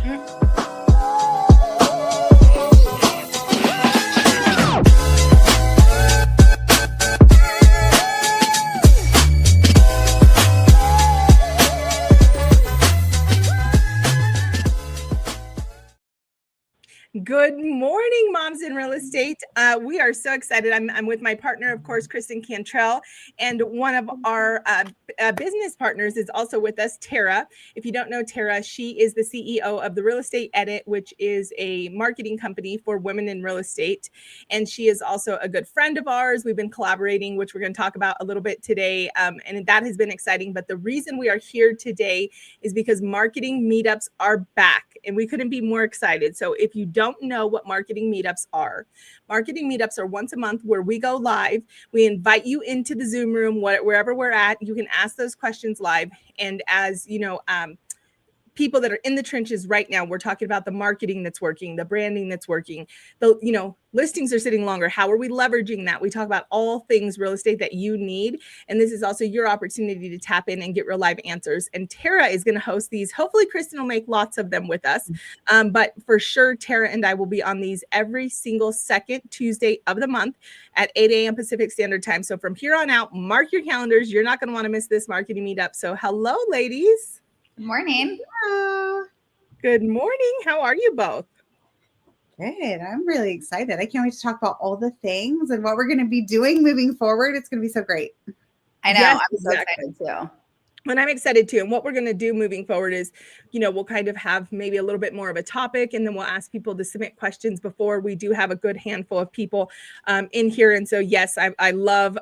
Good morning, moms in real estate. We are so excited. I'm with my partner, of course, Kristen Cantrell, and one of our business partners is also with us, Tara. If you don't know Tara, she is the CEO of the Real Estate Edit, which is a marketing company for women in real estate. And she is also a good friend of ours. We've been collaborating, which we're going to talk about a little bit today. And that has been exciting. But the reason we are here today is because marketing meetups are back, and we couldn't be more excited. So if you don't know what marketing meetups are once a month where we go live. We invite you into the Zoom room, wherever we're at. You can ask those questions live. And as you know, people that are in the trenches right now, we're talking about the marketing that's working, the branding that's working, the listings are sitting longer. How are we leveraging that? We talk about all things real estate that you need. And this is also your opportunity to tap in and get real live answers. And Tara is going to host these. Hopefully Kristen will make lots of them with us. But for sure, Tara and I will be on these every single second Tuesday of the month at 8 a.m. Pacific Standard Time. So from here on out, mark your calendars. You're not going to want to miss this marketing meetup. So hello, ladies. Good morning. Hello. Good morning. How are you both? Good. I'm really excited. I can't wait to talk about all the things and what we're going to be doing moving forward. It's going to be so great. I know. Yes, I'm so excited too. And I'm excited too. And what we're going to do moving forward is, we'll kind of have maybe a little bit more of a topic, and then we'll ask people to submit questions before. We do have a good handful of people in here. And so, yes, I love,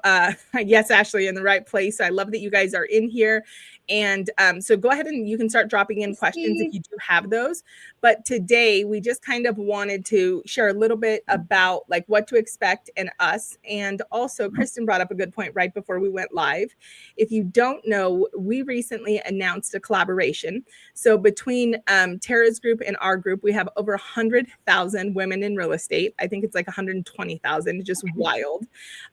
yes, Ashley, in the right place. I love that you guys are in here. And so go ahead and you can start dropping in questions if you do have those. But today we just kind of wanted to share a little bit about like what to expect and us. And also Kristen brought up a good point right before we went live. If you don't know, we recently announced a collaboration. So between Tara's group and our group, we have over 100,000 women in real estate. I think it's like 120,000, just wild.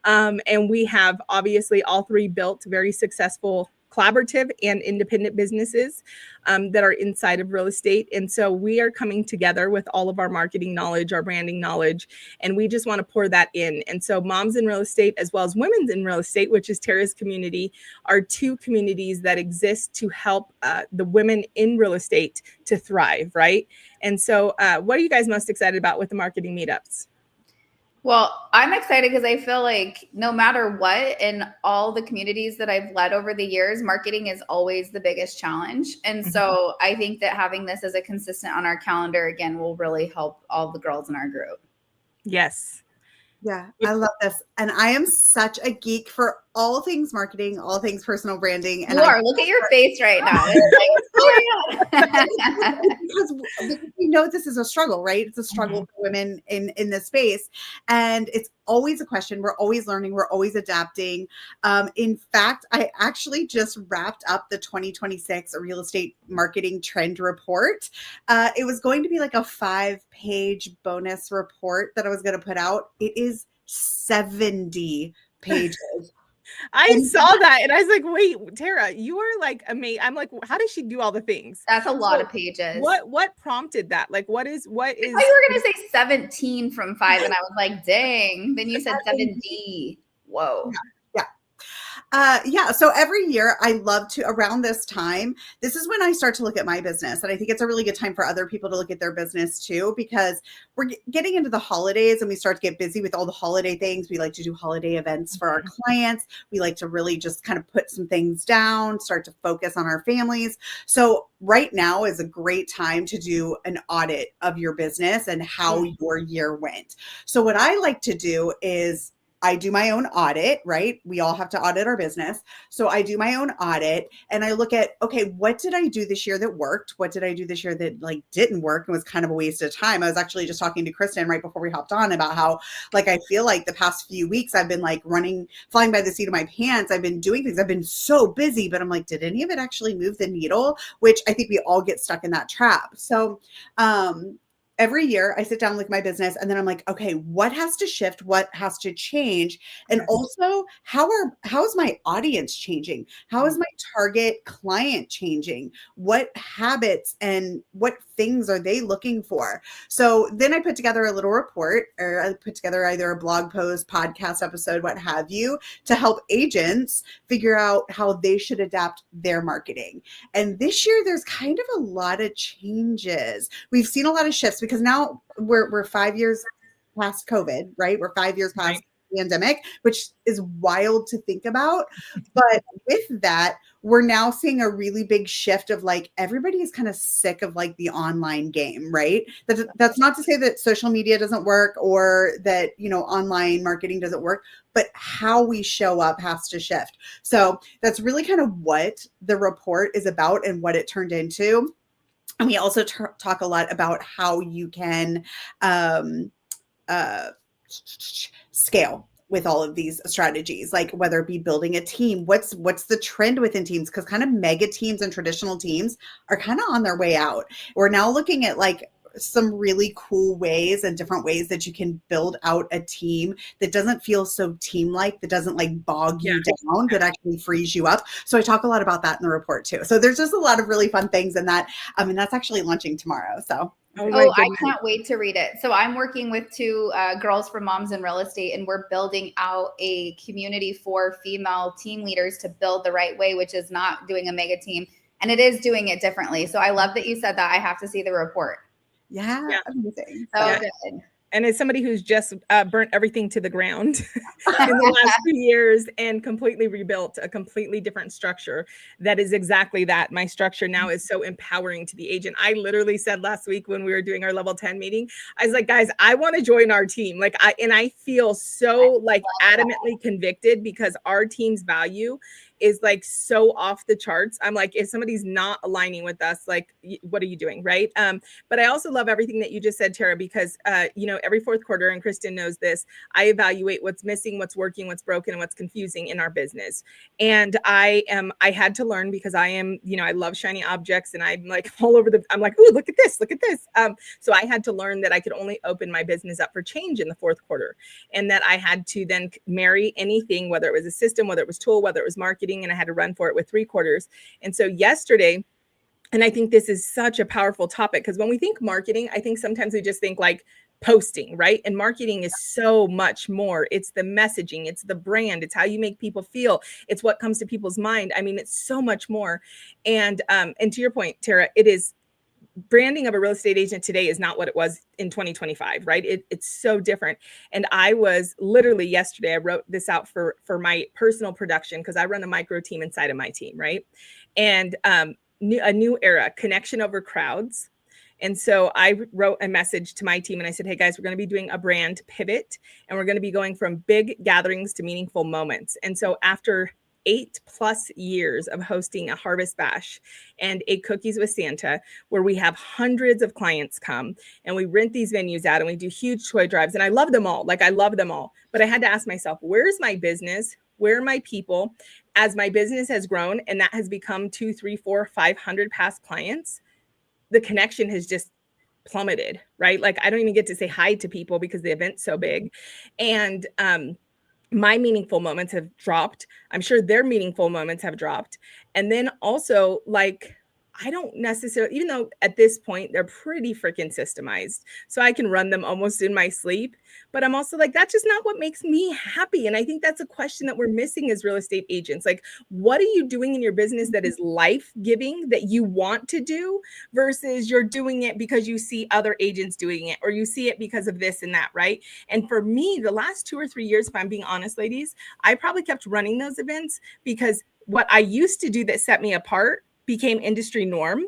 And we have obviously all three built very successful collaborative and independent businesses that are inside of real estate. And so we are coming together with all of our marketing knowledge, our branding knowledge, and we just want to pour that in. And so Moms in Real Estate, as well as Women's in Real Estate, which is Tara's community, are two communities that exist to help the women in real estate to thrive, right? And so what are you guys most excited about with the marketing meetups? Well, I'm excited because I feel like no matter what, in all the communities that I've led over the years, marketing is always the biggest challenge. And so I think that having this as a consistent on our calendar, again, will really help all the girls in our group. Yes. Yeah, I love this. And I am such a geek for all things marketing, all things personal branding. And look at your face right now. because we know this is a struggle, right? It's a struggle for women in this space. And it's always a question. We're always learning. We're always adapting. In fact, I actually just wrapped up the 2026 real estate marketing trend report. It was going to be like a 5-page bonus report that I was going to put out. It is 70 pages. I saw that and I was like, wait, Tara, you are like amazing. I'm like, how does she do all the things? That's a lot of pages. What prompted that? Like, what is? I thought you were going to say 17 from 5. And I was like, dang. Then you said 70. Whoa. Yeah. So every year I love to, around this time, this is when I start to look at my business. And I think it's a really good time for other people to look at their business too, because we're getting into the holidays and we start to get busy with all the holiday things. We like to do holiday events for our clients. We like to really just kind of put some things down, start to focus on our families. So right now is a great time to do an audit of your business and how your year went. So what I like to do is I do my own audit, right? We all have to audit our business. So I do my own audit and I look at, okay, what did I do this year that worked? What did I do this year that like didn't work and was kind of a waste of time? I was actually just talking to Kristen right before we hopped on about how like, I feel like the past few weeks I've been like flying by the seat of my pants. I've been doing things. I've been so busy, but I'm like, did any of it actually move the needle? Which I think we all get stuck in that trap. So, every year I sit down with my business and then I'm like, okay, what has to shift? What has to change? And also how is my audience changing? How is my target client changing? What habits and what things are they looking for? So then I put together a little report, or I put together either a blog post, podcast episode, what have you, to help agents figure out how they should adapt their marketing. And this year there's kind of a lot of changes. We've seen a lot of shifts because now we're 5 years past COVID, right? We're 5 years past the pandemic, which is wild to think about. But with that, we're now seeing a really big shift of like, everybody is kind of sick of like the online game, right? That's not to say that social media doesn't work or that, you know, online marketing doesn't work, but how we show up has to shift. So that's really kind of what the report is about and what it turned into. And we also talk a lot about how you can scale with all of these strategies, like whether it be building a team, what's the trend within teams, because kind of mega teams and traditional teams are kind of on their way out. We're now looking at like some really cool ways and different ways that you can build out a team that doesn't feel so team-like, that doesn't like bog you down, that actually frees you up. So I talk a lot about that in the report too. So there's just a lot of really fun things in that. And that's actually launching tomorrow. So I can't wait to read it. So I'm working with two girls from Moms in Real Estate, and we're building out a community for female team leaders to build the right way, which is not doing a mega team, and it is doing it differently. So I love that you said that. I have to see the report. Yeah. Amazing. So good. And as somebody who's just burnt everything to the ground in the last few years and completely rebuilt a completely different structure, that is exactly that. My structure now is so empowering to the agent. I literally said last week when we were doing our level 10 meeting, I was like, guys, I want to join our team. Like I feel so like adamantly convicted because our team's value is like so off the charts. I'm like, if somebody's not aligning with us, like, what are you doing? Right. But I also love everything that you just said, Tara, because, you know, every fourth quarter, and Kristen knows this, I evaluate what's missing, what's working, what's broken, and what's confusing in our business. And I had to learn, because I am, you know, I love shiny objects, and I'm like all over I'm like, ooh, look at this, look at this. So I had to learn that I could only open my business up for change in the fourth quarter, and that I had to then marry anything, whether it was a system, whether it was tool, whether it was marketing, and I had to run for it with 3 quarters. And so yesterday, and I think this is such a powerful topic, because when we think marketing, I think sometimes we just think like posting, right? And marketing is so much more. It's the messaging, it's the brand, it's how you make people feel, it's what comes to people's mind. I mean, it's so much more. And to your point, Tara, it is, branding of a real estate agent today is not what it was in 2025, right? It's so different. And I was literally yesterday, I wrote this out for my personal production, because I run a micro team inside of my team, right? And a new era, connection over crowds. And so I wrote a message to my team and I said, hey guys, we're going to be doing a brand pivot, and we're going to be going from big gatherings to meaningful moments. And so after 8+ years of hosting a Harvest Bash and a Cookies with Santa, where we have hundreds of clients come and we rent these venues out and we do huge toy drives, and I love them all. Like, I love them all. But I had to ask myself, where's my business? Where are my people? As my business has grown and that has become 2, 3, 4, 500 past clients, the connection has just plummeted, right? Like, I don't even get to say hi to people because the event's so big. And my meaningful moments have dropped. I'm sure their meaningful moments have dropped. And then also, like, I don't necessarily, even though at this point they're pretty freaking systemized, so I can run them almost in my sleep, but I'm also like, that's just not what makes me happy. And I think that's a question that we're missing as real estate agents. Like, what are you doing in your business that is life-giving, that you want to do, versus you're doing it because you see other agents doing it, or you see it because of this and that, right? And for me, the last 2 or 3 years, if I'm being honest, ladies, I probably kept running those events because what I used to do that set me apart became industry norm.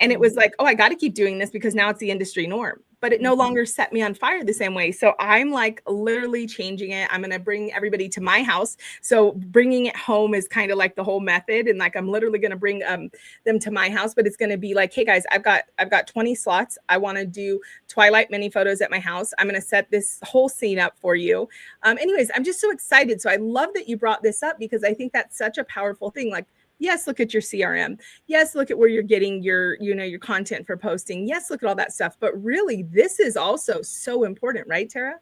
And it was like, oh, I got to keep doing this because now it's the industry norm, but it no longer set me on fire the same way. So I'm like literally changing it. I'm going to bring everybody to my house. So bringing it home is kind of like the whole method. And like, I'm literally going to bring them to my house, but it's going to be like, hey guys, I've got 20 slots. I want to do Twilight mini photos at my house. I'm going to set this whole scene up for you. Anyways, I'm just so excited. So I love that you brought this up, because I think that's such a powerful thing. Like, Yes, look at your CRM. Yes, look at where you're getting your, your content for posting. Yes, look at all that stuff. But really, this is also so important, right, Tara?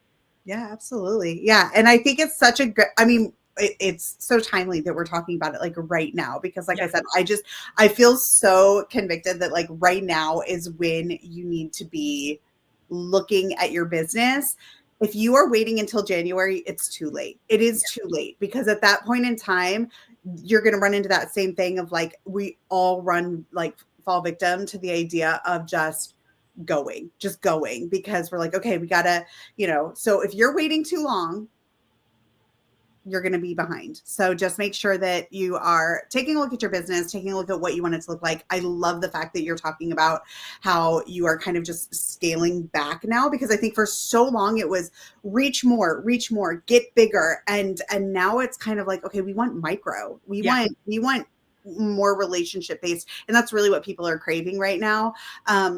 Yeah, absolutely. Yeah. And I think it's such a good, I mean, it's so timely that we're talking about it like right now, because like I said, I feel so convicted that like right now is when you need to be looking at your business. If you are waiting until January, it's too late. It is too late, because at that point in time, you're going to run into that same thing of like, we all fall victim to the idea of just going, because we're like, okay, we gotta, so if you're waiting too long, you're going to be behind. So just make sure that you are taking a look at your business, taking a look at what you want it to look like. I love the fact that you're talking about how you are kind of just scaling back now, because I think for so long it was reach more, get bigger. And now it's kind of like, okay, we want micro, we want more relationship based, and that's really what people are craving right now.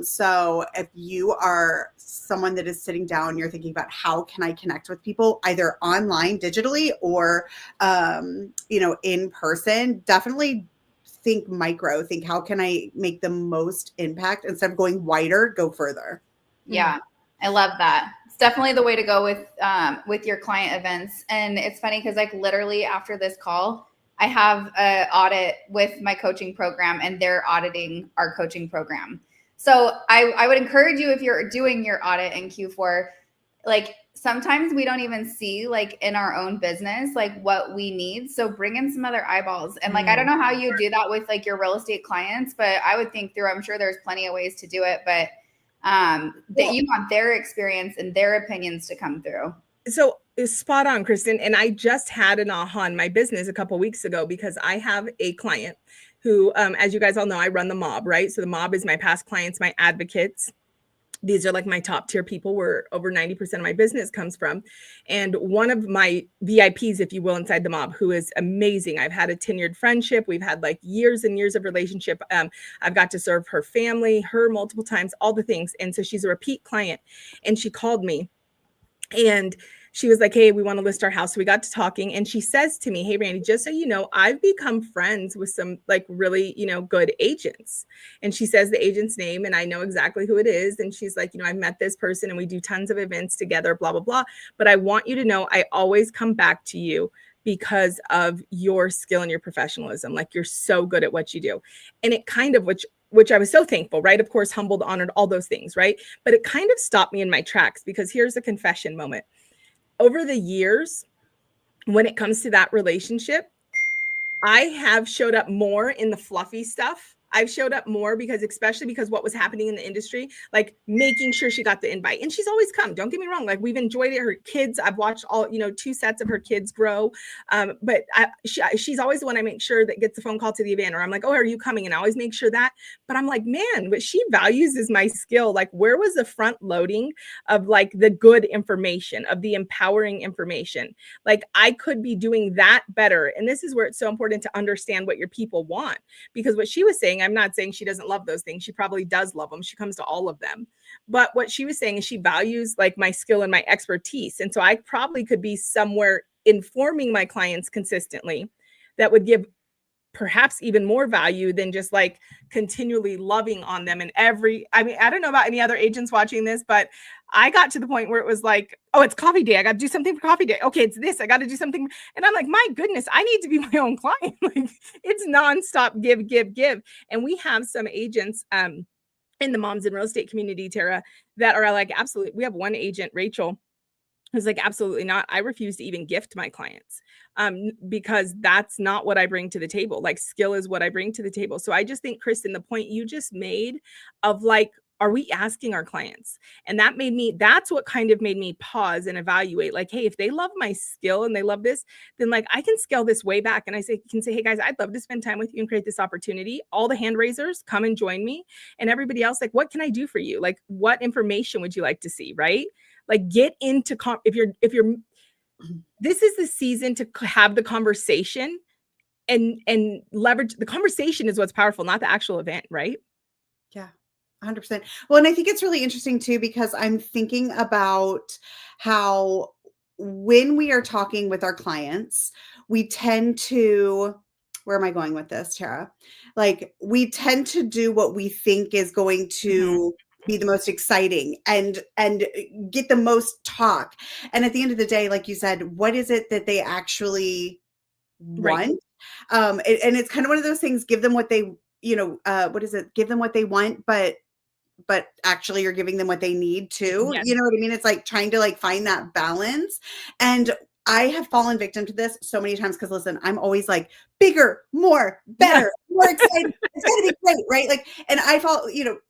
So if you are someone that is sitting down, you're thinking about how can I connect with people either online, digitally, or in person, definitely think micro. Think, how can I make the most impact? Instead of going wider, go further. Yeah, I love that. It's definitely the way to go with your client events. And it's funny because like literally after this call, I have an audit with my coaching program, and they're auditing our coaching program. So I would encourage you, if you're doing your audit in Q4, like sometimes we don't even see like in our own business, like what we need. So bring in some other eyeballs. And like, I don't know how you do that with like your real estate clients, but I would think through, I'm sure there's plenty of ways to do it, but that you want their experience and their opinions to come through. So spot on, Kristen. And I just had an aha in my business a couple of weeks ago, because I have a client who, as you guys all know, I run the mob, right? So the mob is my past clients, my advocates. These are like my top tier people where over 90% of my business comes from. And one of my VIPs, if you will, inside the mob, who is amazing. I've had a tenured friendship. We've had like years and years of relationship. I've got to serve her family, her multiple times, all the things. And so she's a repeat client. And she called me and she was like, hey, we want to list our house. So we got to talking, and she says to me, hey, Randi, just so you know, I've become friends with some like really, good agents. And she says the agent's name, and I know exactly who it is. And she's like, I've met this person and we do tons of events together, blah, blah, blah. But I want you to know, I always come back to you because of your skill and your professionalism. Like, you're so good at what you do. And it kind of, which I was so thankful, right? Of course, humbled, honored, all those things, right? But it kind of stopped me in my tracks, because here's a confession moment. Over the years, when it comes to that relationship, I have showed up more in the fluffy stuff. I've showed up more especially because what was happening in the industry, like making sure she got the invite. And she's always come, don't get me wrong. Like, we've enjoyed it. Her kids, I've watched all, 2 sets of her kids grow. But she's always the one I make sure that gets the phone call to the event, or I'm like, oh, are you coming? And I always make sure that, but I'm like, man, what she values is my skill. Like, where was the front loading of like the good information, of the empowering information? Like, I could be doing that better. And this is where it's so important to understand what your people want, because what she was saying, I'm not saying she doesn't love those things. She probably does love them. She comes to all of them. But what she was saying is she values like my skill and my expertise. And so I probably could be somewhere informing my clients consistently that would give perhaps even more value than just like continually loving on them. And I don't know about any other agents watching this, but I got to the point where it was like, oh, it's coffee day. I got to do something for coffee day. Okay, it's this. I got to do something. And I'm like, my goodness, I need to be my own client. Like, it's nonstop give, give, give. And we have some agents in the moms in real estate community, Tara, that are like, absolutely. We have one agent, Rachel, who's like, absolutely not. I refuse to even gift my clients because that's not what I bring to the table. Like, skill is what I bring to the table. So I just think, Kristen, the point you just made of like, are we asking our clients? And that's what kind of made me pause and evaluate, like, hey, if they love my skill and they love this, then like I can scale this way back. And I can say, hey guys, I'd love to spend time with you and create this opportunity. All the hand raisers, come and join me. And everybody else, like, what can I do for you? Like, what information would you like to see? Right? Like, get into, if you're, this is the season to have the conversation and leverage. The conversation is what's powerful, not the actual event. Right? Yeah. 100%. Well, and I think it's really interesting too, because I'm thinking about how when we are talking with our clients, we tend to where am I going with this, Tara? Like we tend to do what we think is going to be the most exciting and get the most talk. And at the end of the day, like you said, what is it that they actually Right. want? And it's kind of one of those things, give them what they, what is it? Give them what they want, but actually you're giving them what they need too. Yes. You know what I mean? It's like trying to like find that balance. And I have fallen victim to this so many times because listen, I'm always like bigger, more, better, more excited. It's gonna be great, right? Like, and I fall,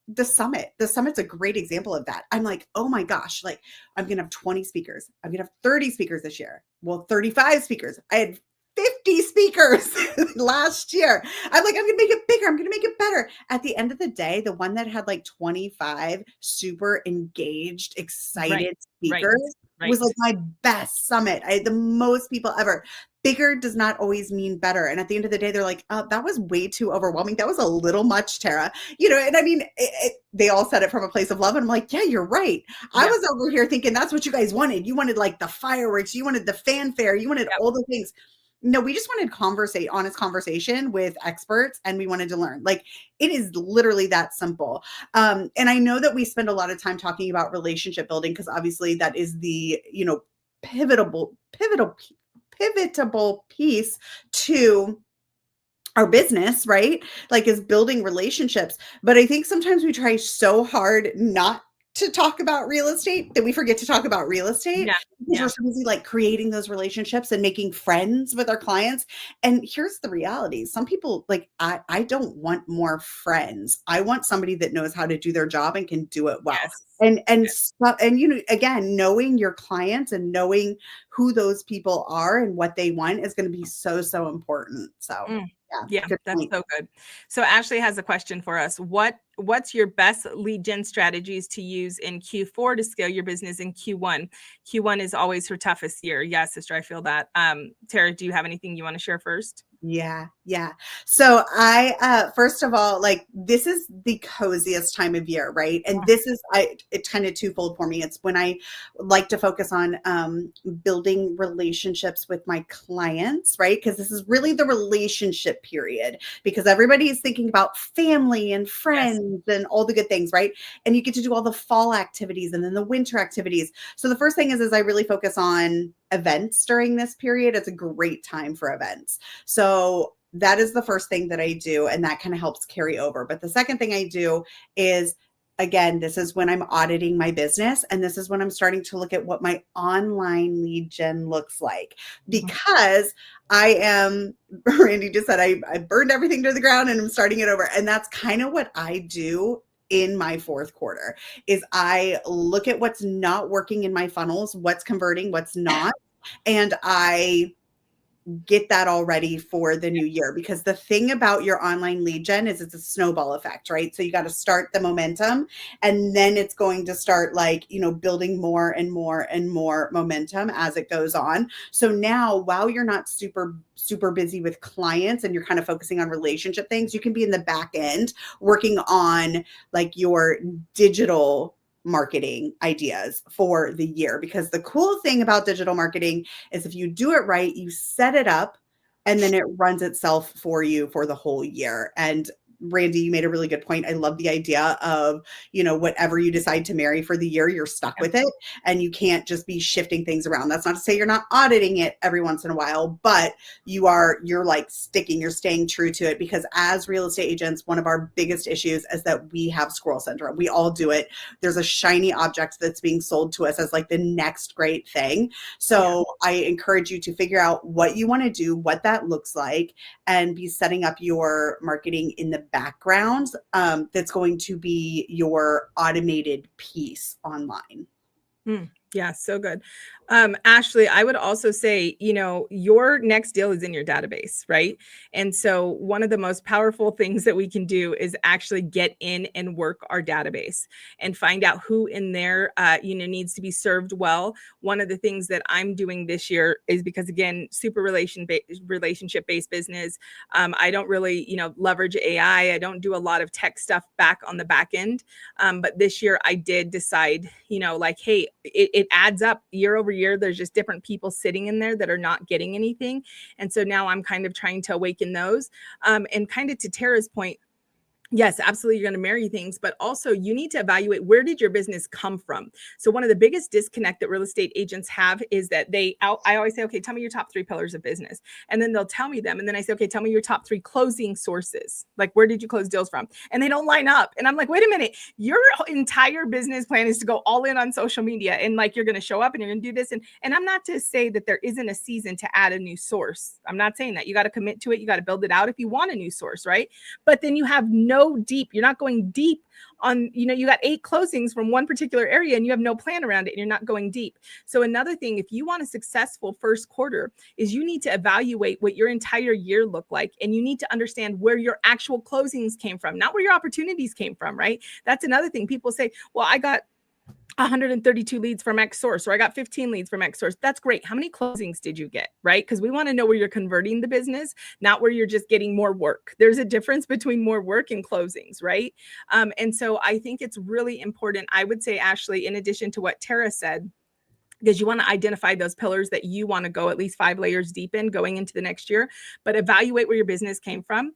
the summit's a great example of that. I'm like, oh my gosh, like I'm gonna have 20 speakers. I'm gonna have 30 speakers this year. Well, 35 speakers. I had 50 speakers last year. I'm like, I'm going to make it bigger. I'm going to make it better. At the end of the day, the one that had like 25 super engaged, excited speakers was like my best summit. I had the most people ever. Bigger does not always mean better. And at the end of the day, they're like, that was way too overwhelming. That was a little much, Tara. And I mean, they all said it from a place of love. And I'm like, yeah, you're right. I was over here thinking that's what you guys wanted. You wanted like the fireworks. You wanted the fanfare. You wanted all the things. No, we just wanted honest conversation with experts, and we wanted to learn. Like it is literally that simple. And I know that we spend a lot of time talking about relationship building because obviously that is the pivotal piece to our business, right? Like is building relationships. But I think sometimes we try so hard not to talk about real estate that we forget to talk about real estate because we're so busy like creating those relationships and making friends with our clients. And here's the reality. Some people like, I don't want more friends. I want somebody that knows how to do their job and can do it well. And again, knowing your clients and knowing who those people are and what they want is going to be so, so important. So yeah, that's so good. So Ashley has a question for us. What's your best lead gen strategies to use in Q4 to scale your business in Q1? Q1 is always her toughest year. Yeah, sister, I feel that. Tara, do you have anything you want to share first? Yeah. So I, first of all, like this is the coziest time of year, right? And this is, it's kind of twofold for me. It's when I like to focus on building relationships with my clients, right? Because this is really the relationship period because everybody is thinking about family and friends and all the good things, right? And you get to do all the fall activities and then the winter activities. So the first thing is I really focus on events during this period. It's a great time for events. So that is the first thing that I do. And that kind of helps carry over. But the second thing I do is, again, this is when I'm auditing my business. And this is when I'm starting to look at what my online lead gen looks like. Because Randi just said, I burned everything to the ground and I'm starting it over. And that's kind of what I do in my fourth quarter is I look at what's not working in my funnels, what's converting, what's not. And I get that all ready for the new year because the thing about your online lead gen is it's a snowball effect, right? So you got to start the momentum and then it's going to start like, building more and more and more momentum as it goes on. So now while you're not super busy with clients and you're kind of focusing on relationship things, you can be in the back end working on like your digital marketing ideas for the year. Because the cool thing about digital marketing is if you do it right, you set it up and then it runs itself for you for the whole year. And Randi, you made a really good point. I love the idea of, whatever you decide to marry for the year, you're stuck with it and you can't just be shifting things around. That's not to say you're not auditing it every once in a while, but you're like you're staying true to it because as real estate agents, one of our biggest issues is that we have squirrel syndrome. We all do it. There's a shiny object that's being sold to us as like the next great thing. So I encourage you to figure out what you want to do, what that looks like, and be setting up your marketing in the background that's going to be your automated piece online. Yeah, so good. Ashley, I would also say, your next deal is in your database, right? And so one of the most powerful things that we can do is actually get in and work our database and find out who in there, needs to be served well. One of the things that I'm doing this year is because, again, super relationship-based business. I don't really, leverage AI. I don't do a lot of tech stuff back on the back end. But this year I did decide, hey, it adds up year over year. There's just different people sitting in there that are not getting anything. And so now I'm kind of trying to awaken those. And kind of to Tara's point, yes, absolutely. You're going to marry things, but also you need to evaluate, where did your business come from? So one of the biggest disconnect that real estate agents have is that I always say, okay, tell me your top 3 pillars of business. And then they'll tell me them. And then I say, okay, tell me your top 3 closing sources. Like, where did you close deals from? And they don't line up. And I'm like, wait a minute, your entire business plan is to go all in on social media. And like, you're going to show up and you're going to do this. And I'm not to say that there isn't a season to add a new source. I'm not saying that. You got to commit to it. You got to build it out if you want a new source, right? But then you have you're not going deep on, you got 8 closings from one particular area and you have no plan around it and you're not going deep. So another thing, if you want a successful first quarter, is you need to evaluate what your entire year looked like. And you need to understand where your actual closings came from, not where your opportunities came from, right? That's another thing. People say, well, I got 132 leads from X source, or I got 15 leads from X source. That's great. How many closings did you get, right? Because we want to know where you're converting the business, not where you're just getting more work. There's a difference between more work and closings, right? And so I think it's really important. I would say, Ashley, in addition to what Tara said, because you want to identify those pillars that you want to go at least 5 layers deep in going into the next year, but evaluate where your business came from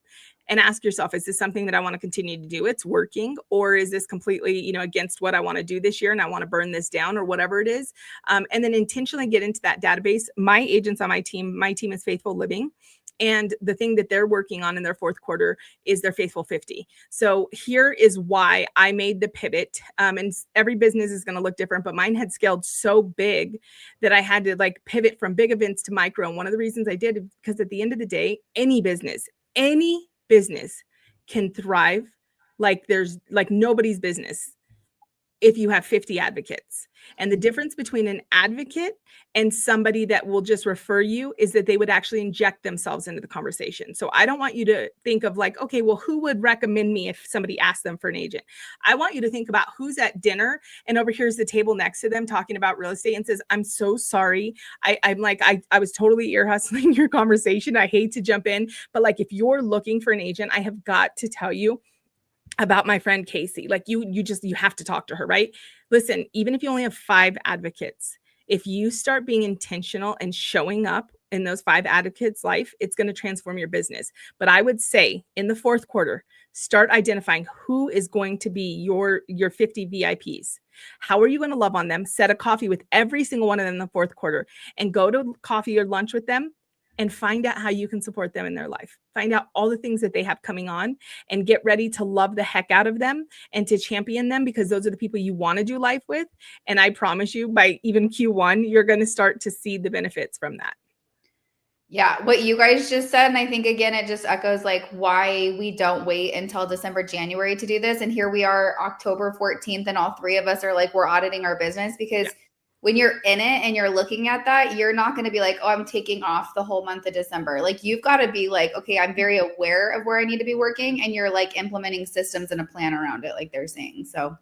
and ask yourself, is this something that I want to continue to do? It's working, or is this completely, against what I want to do this year and I want to burn this down, or whatever it is. And then intentionally get into that database. My agents on my team is Faithful Living. And the thing that they're working on in their 4th quarter is their Faithful 50. So here is why I made the pivot. And every business is going to look different, but mine had scaled so big that I had to pivot from big events to micro. And one of the reasons I did is because at the end of the day, any business can thrive like there's nobody's business if you have 50 advocates. And the difference between an advocate and somebody that will just refer you is that they would actually inject themselves into the conversation. So I don't want you to think of okay, well, who would recommend me if somebody asked them for an agent? I want you to think about who's at dinner and over here's the table next to them talking about real estate and says, I'm so sorry. I was totally ear hustling your conversation. I hate to jump in, but if you're looking for an agent, I have got to tell you about my friend Casey. You have to talk to her, right? Listen, even if you only have 5 advocates, if you start being intentional and showing up in those 5 advocates' life, it's going to transform your business. But I would say in the 4th quarter, start identifying who is going to be your 50 VIPs. How are you going to love on them? Set a coffee with every single one of them in the 4th quarter and go to coffee or lunch with them and find out how you can support them in their life. Find out all the things that they have coming on and get ready to love the heck out of them and to champion them, because those are the people you want to do life with. And I promise you, by even Q1, you're going to start to see the benefits from that. Yeah, what you guys just said, and I think, again, it just echoes why we don't wait until December, January to do this. And here we are, October 14th, and all 3 of us are we're auditing our business, because when you're in it and you're looking at that, you're not going to be oh, I'm taking off the whole month of December. You've got to be okay, I'm very aware of where I need to be working, and you're implementing systems and a plan around it, like they're saying. So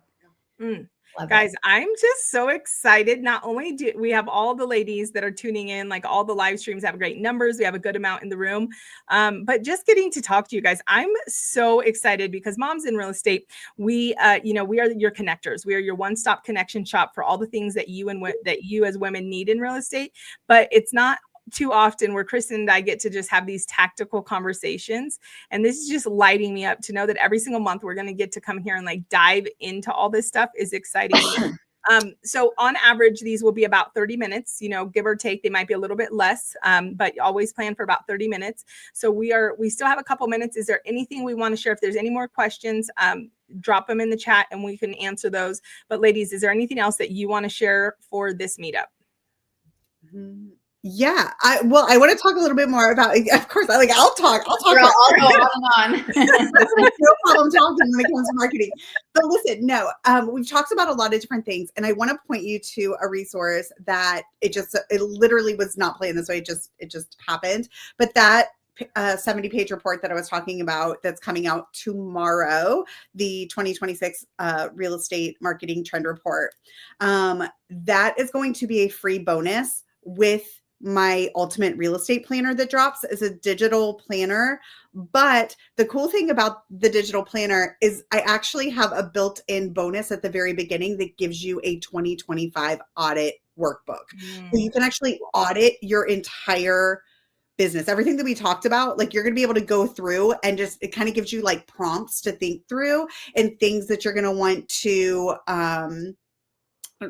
guys, I'm just so excited. Not only do we have all the ladies that are tuning in, all the live streams have great numbers. We have a good amount in the room. But just getting to talk to you guys, I'm so excited because Moms in Real Estate, we are your connectors. We are your one-stop connection shop for all the things that you as women need in real estate. But it's not too often where Kristen and I get to just have these tactical conversations. And this is just lighting me up to know that every single month we're going to get to come here and dive into all this stuff is exciting. So on average, these will be about 30 minutes, give or take. They might be a little bit less, but always plan for about 30 minutes. So we still have a couple minutes. Is there anything we want to share? If there's any more questions, drop them in the chat and we can answer those. But ladies, is there anything else that you want to share for this meetup? Yeah, I want to talk a little bit more about, of course, I'll talk. I'll go on and on. No problem talking when it comes to marketing. But listen, no, we've talked about a lot of different things, and I want to point you to a resource that it literally was not planned this way. It just happened. But that 70-page report that I was talking about that's coming out tomorrow, the 2026 real estate marketing trend report, that is going to be a free bonus with my ultimate real estate planner that drops is a digital planner. But the cool thing about the digital planner is I actually have a built-in bonus at the very beginning that gives you a 2025 audit workbook. So you can actually audit your entire business, everything that we talked about. Like, you're going to be able to go through and just, it kind of gives you like prompts to think through and things that you're going to want to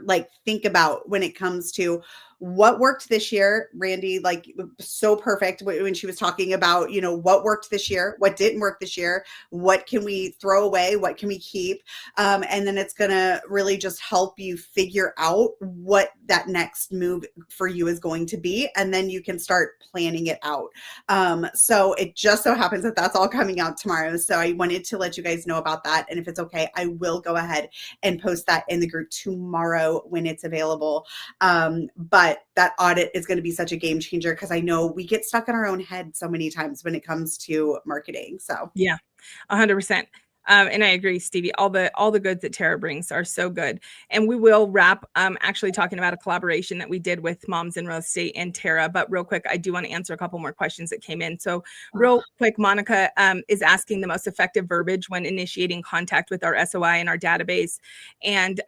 like think about when it comes to what worked this year. Randi, like, so perfect when she was talking about, you know, what worked this year, what didn't work this year, what can we throw away, what can we keep, and then it's going to really just help you figure out what that next move for you is going to be, and then you can start planning it out. So it just so happens that that's all coming out tomorrow, so I wanted to let you guys know about that, and if it's okay, I will go ahead and post that in the group tomorrow when it's available. But that audit is going to be such a game changer, because I know we get stuck in our own head so many times when it comes to marketing. So yeah, 100%. And I agree, Stevie. All the goods that Tara brings are so good. And we will wrap actually talking about a collaboration that we did with Moms in Real Estate and Tara. But real quick, I do want to answer a couple more questions that came in. So real quick, Monica is asking the most effective verbiage when initiating contact with our SOI and our database, and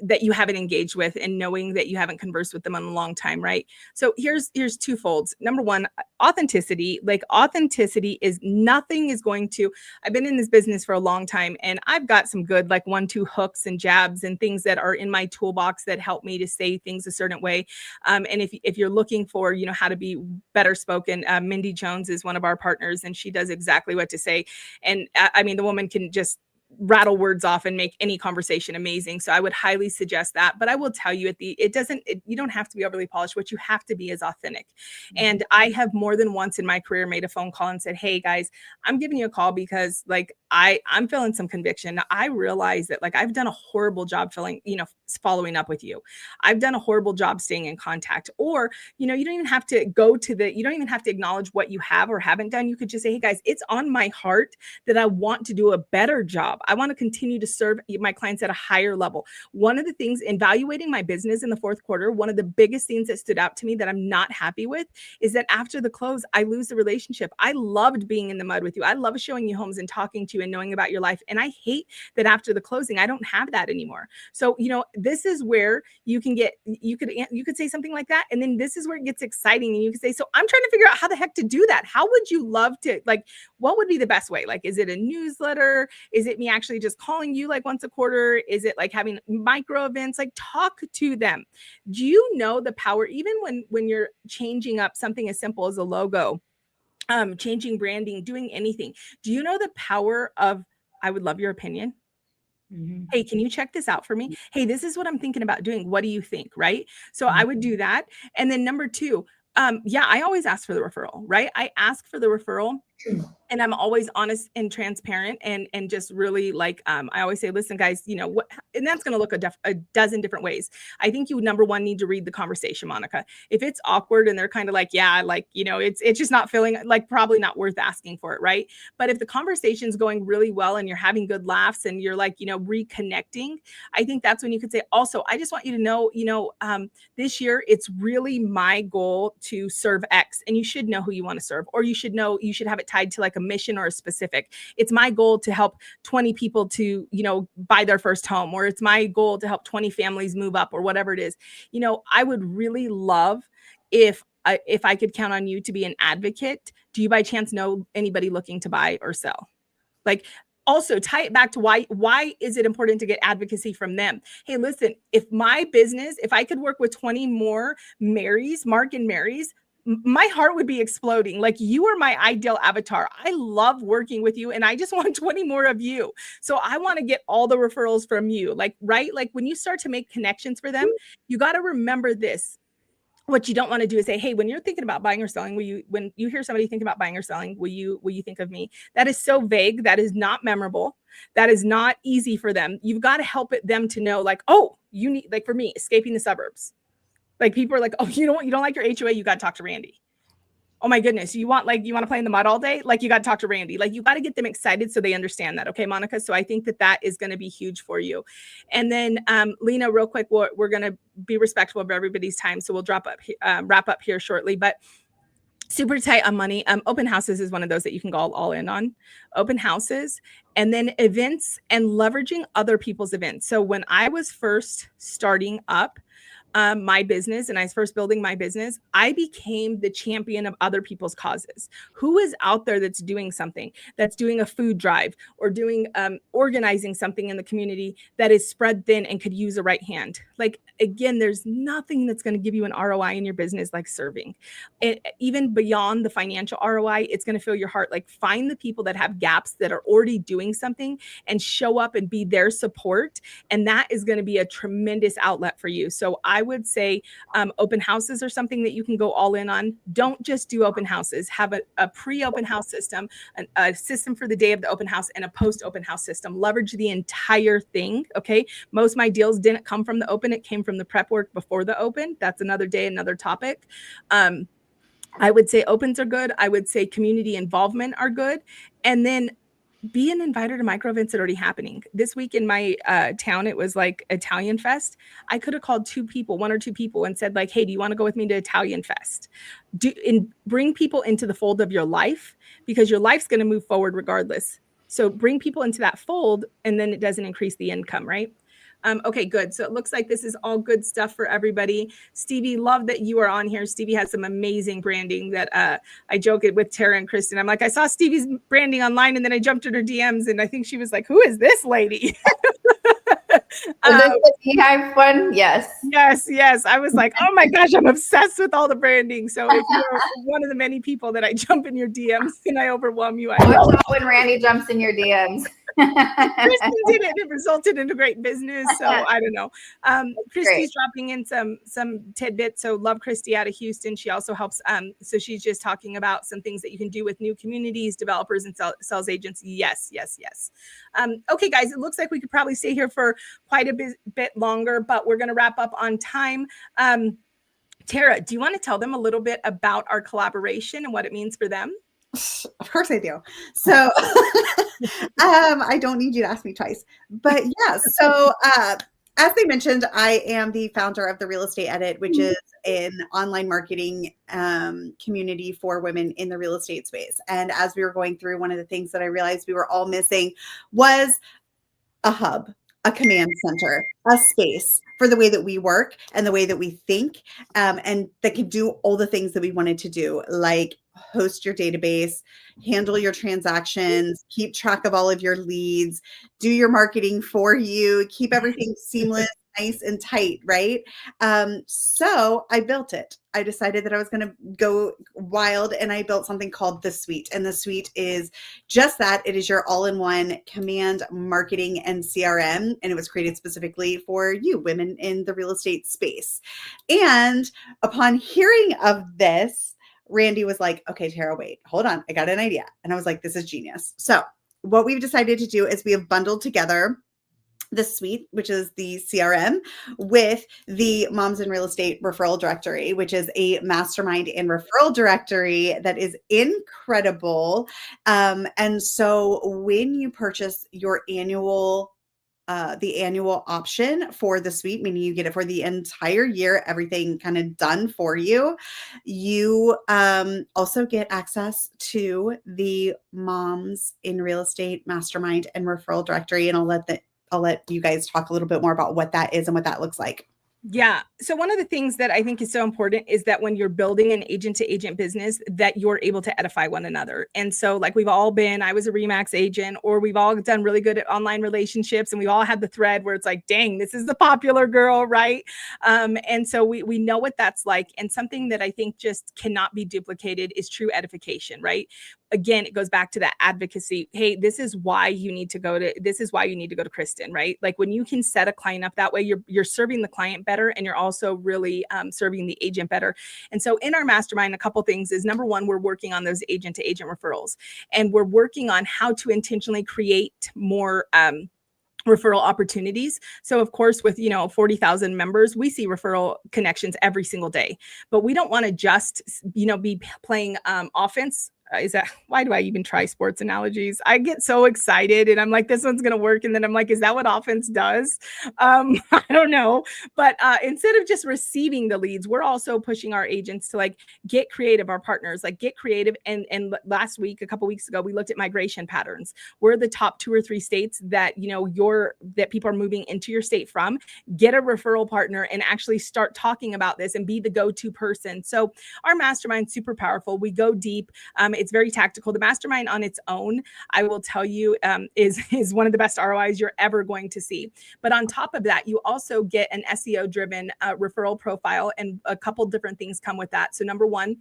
that you haven't engaged with, and knowing that you haven't conversed with them in a long time, right? So here's two folds. Number one, authenticity. Like, authenticity is nothing is going to, I've been in this business for a long time, and I've got some good like 1-2 hooks and jabs and things that are in my toolbox that help me to say things a certain way. And if you're looking for, you know, how to be better spoken, Mindy Jones is one of our partners, and she does exactly what to say. And I mean, the woman can just rattle words off and make any conversation amazing. So I would highly suggest that. But I will tell you, you don't have to be overly polished. What you have to be is authentic. And I have more than once in my career made a phone call and said, hey guys, I'm giving you a call because like I'm feeling some conviction. Now, I realize that like I've done a horrible job following up with you. I've done a horrible job staying in contact. Or, you don't even have to you don't even have to acknowledge what you have or haven't done. You could just say, hey guys, it's on my heart that I want to do a better job. I want to continue to serve my clients at a higher level. One of the things in evaluating my business in the fourth quarter, one of the biggest things that stood out to me that I'm not happy with is that after the close, I lose the relationship. I loved being in the mud with you. I love showing you homes and talking to you and knowing about your life. And I hate that after the closing, I don't have that anymore. So, this is where you could say something like that. And then this is where it gets exciting. And you could say, so I'm trying to figure out how the heck to do that. How would you love to, like, what would be the best way? Like, is it a newsletter? Is it me actually just calling you like once a quarter? Is it like having micro events? Like, talk to them. Do you know the power, even when you're changing up something as simple as a logo, changing branding, doing anything? Do you know the power of, I would love your opinion. Mm-hmm. Hey, can you check this out for me? Hey, this is what I'm thinking about doing. What do you think? Right? So I would do that. And then number two, I always ask for the referral, right? I ask for the referral. And I'm always honest and transparent, and just really like, I always say, listen, guys, what, and that's going to look a dozen different ways. I think you, number one, need to read the conversation, Monica. If it's awkward and they're kind of like, yeah, like, it's just not feeling like, probably not worth asking for it. Right. But if the conversation's going really well and you're having good laughs and you're like, reconnecting, I think that's when you could say, also, I just want you to know, this year, it's really my goal to serve X, and you should know who you want to serve, or you should have it tied to like a mission or a specific. It's my goal to help 20 people to, buy their first home, or it's my goal to help 20 families move up, or whatever it is. I would really love if I could count on you to be an advocate. Do you by chance know anybody looking to buy or sell? Like, also tie it back to why is it important to get advocacy from them? Hey, listen, if I could work with 20 more Mark and Marys, my heart would be exploding. Like, you are my ideal avatar. I love working with you, and I just want 20 more of you. So I want to get all the referrals from you. Like, right? Like, when you start to make connections for them, you got to remember this. What you don't want to do is say, hey, when you're thinking about buying or selling, when you hear somebody think about buying or selling, will you think of me? That is so vague. That is not memorable. That is not easy for them. You've got to help them to know, like, oh, you need, like, for me, escaping the suburbs. Like, people are like, oh, you don't like your HOA, you got to talk to Randi. Oh my goodness. You want to play in the mud all day? Like, you got to talk to Randi. Like, you got to get them excited so they understand that. Okay, Monica. So I think that is going to be huge for you. And then Lena, real quick, we're going to be respectful of everybody's time. So we'll wrap up here shortly, but super tight on money. Open houses is one of those that you can go all in on. Open houses, and then events and leveraging other people's events. So when I was first starting up my business and I was first building my business, I became the champion of other people's causes. Who is out there that's doing something, that's doing a food drive or doing organizing something in the community that is spread thin and could use a right hand? Like, again, there's nothing that's going to give you an ROI in your business like serving. Even beyond the financial ROI, it's going to fill your heart. Like, find the people that have gaps that are already doing something and show up and be their support. And that is going to be a tremendous outlet for you. So I would say open houses are something that you can go all in on. Don't just do open houses. Have a pre-open house system, a system for the day of the open house, and a post-open house system. Leverage the entire thing, okay? Most of my deals didn't come from the open. It came from the prep work before the open. That's another day, another topic. I would say opens are good. I would say community involvement are good. And then be an inviter to micro events that are already happening. This week in my town, it was like Italian Fest. I could have called one or two people and said like, hey, do you want to go with me to Italian Fest? Bring people into the fold of your life, because your life's going to move forward regardless. So bring people into that fold, and then it doesn't increase the income, right? Okay, good. So it looks like this is all good stuff for everybody. Stevie, love that you are on here. Stevie has some amazing branding that I joke it with Tara and Kristen. I'm like, I saw Stevie's branding online, and then I jumped in her DMs, and I think she was like, who is this lady? Is this the Beehive one? Yes. Yes. I was like, oh my gosh, I'm obsessed with all the branding. So if you're one of the many people that I jump in your DMs and I overwhelm you, watch out when Randi jumps in your DMs. Kristen did it. It resulted in a great business. So I don't know. Christy's dropping in some tidbits. So love Christy out of Houston. She also helps. So she's just talking about some things that you can do with new communities, developers, and sales agents. Yes. Okay, guys, it looks like we could probably stay here for quite a bit longer, but we're going to wrap up on time. Tara, do you want to tell them a little bit about our collaboration and what it means for them? Of course I do. So I don't need you to ask me twice, but yeah. So as they mentioned, I am the founder of the Real Estate Edit, which is an online marketing community for women in the real estate space. And as we were going through, one of the things that I realized we were all missing was a hub, a command center, a space for the way that we work and the way that we think, and that can do all the things that we wanted to do, like host your database, handle your transactions, keep track of all of your leads, do your marketing for you, keep everything seamless, nice and tight, right? So I built it. I decided that I was going to go wild, and I built something called the Suite. And the Suite is just that. It is your all-in-one command, marketing, and CRM. And it was created specifically for you, women in the real estate space. And upon hearing of this, Randi was like, okay, Tara, wait, hold on. I got an idea. And I was like, this is genius. So what we've decided to do is we have bundled together the Suite, which is the CRM, with the Moms in Real Estate Referral Directory, which is a mastermind and referral directory that is incredible. And so when you purchase your annual the annual option for the Suite, meaning you get it for the entire year, everything kind of done for you. You also get access to the Moms in Real Estate Mastermind and Referral Directory, and I'll let you guys talk a little bit more about what that is and what that looks like. Yeah. So one of the things that I think is so important is that when you're building an agent to agent business, that you're able to edify one another. And so like I was a Remax agent, or we've all done really good at online relationships, and we all had the thread where it's like, dang, this is the popular girl, right? And so we know what that's like. And something that I think just cannot be duplicated is true edification, right? Again, it goes back to that advocacy. Hey, this is why you need to go to Kristen, right? Like when you can set a client up that way, you're serving the client better, and you're also really serving the agent better. And so in our mastermind, a couple things is, number one, we're working on those agent to agent referrals, and we're working on how to intentionally create more referral opportunities. So of course, with 40,000 members, we see referral connections every single day. But we don't want to just be playing offense. Why do I even try sports analogies? I get so excited and I'm like, this one's gonna work, and then I'm like, is that what offense does? I don't know. But instead of just receiving the leads, we're also pushing our agents to like get creative, our partners like get creative. And last week, a couple weeks ago, we looked at migration patterns. We're the top 2 or 3 states that that people are moving into your state from. Get a referral partner and actually start talking about this and be the go-to person. So our mastermind's super powerful. We go deep. It's very tactical. The mastermind on its own, I will tell you, is one of the best ROIs you're ever going to see. But on top of that, you also get an SEO-driven referral profile, and a couple different things come with that. So number one,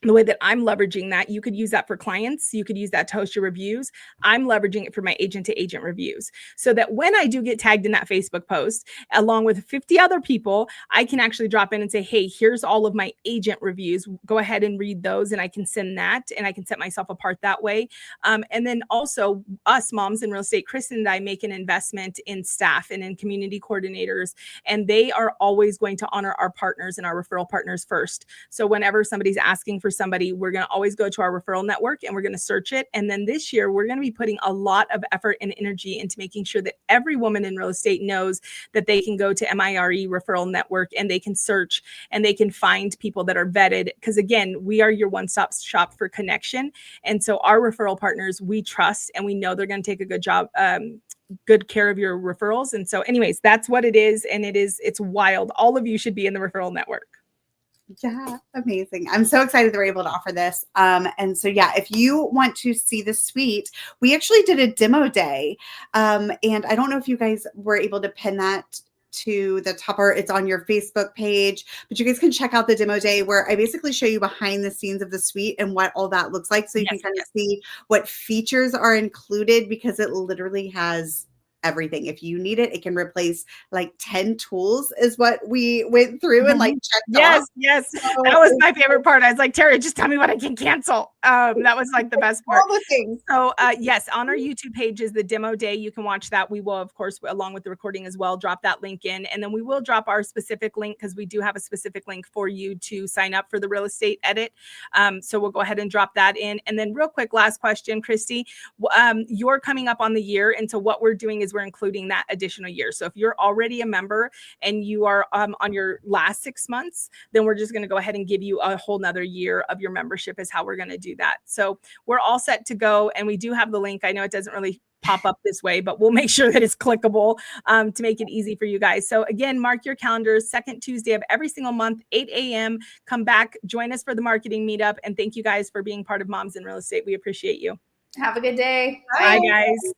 the way that I'm leveraging that, you could use that for clients. You could use that to host your reviews. I'm leveraging it for my agent to agent reviews, so that when I do get tagged in that Facebook post, along with 50 other people, I can actually drop in and say, hey, here's all of my agent reviews. Go ahead and read those. And I can send that, and I can set myself apart that way. And then also us moms in real estate, Kristen and I make an investment in staff and in community coordinators, and they are always going to honor our partners and our referral partners first. So whenever somebody's asking for somebody, we're going to always go to our referral network and we're going to search it. And then this year, we're going to be putting a lot of effort and energy into making sure that every woman in real estate knows that they can go to MIRE referral network and they can search and they can find people that are vetted. Because again, we are your one-stop shop for connection. And so our referral partners, we trust and we know they're going to take a good job, good care of your referrals. And so anyways, that's what it is. And it's wild. All of you should be in the referral network. Yeah, amazing. I'm so excited that we're able to offer this. And so, yeah, if you want to see the suite, we actually did a demo day. And I don't know if you guys were able to pin that to the top, or it's on your Facebook page, but you guys can check out the demo day where I basically show you behind the scenes of the suite and what all that looks like. So you can kind of see what features are included, because it literally has everything. If you need it, it can replace like 10 tools is what we went through and like checked off. Yes. So that was my favorite part. I was like, Tara, just tell me what I can cancel. That was like the best part. All the things. So yes, on our YouTube page is the demo day. You can watch that. We will, of course, along with the recording as well, drop that link in. And then we will drop our specific link, because we do have a specific link for you to sign up for the real estate edit. So we'll go ahead and drop that in. And then real quick, last question, Christy, you're coming up on the year. And so what we're doing is we're including that additional year. So if you're already a member and you are on your last 6 months, then we're just going to go ahead and give you a whole nother year of your membership is how we're going to do that. So we're all set to go. And we do have the link. I know it doesn't really pop up this way, but we'll make sure that it's clickable to make it easy for you guys. So again, mark your calendars, second Tuesday of every single month, 8 a.m. Come back, join us for the marketing meetup. And thank you guys for being part of Moms in Real Estate. We appreciate you. Have a good day. Bye guys.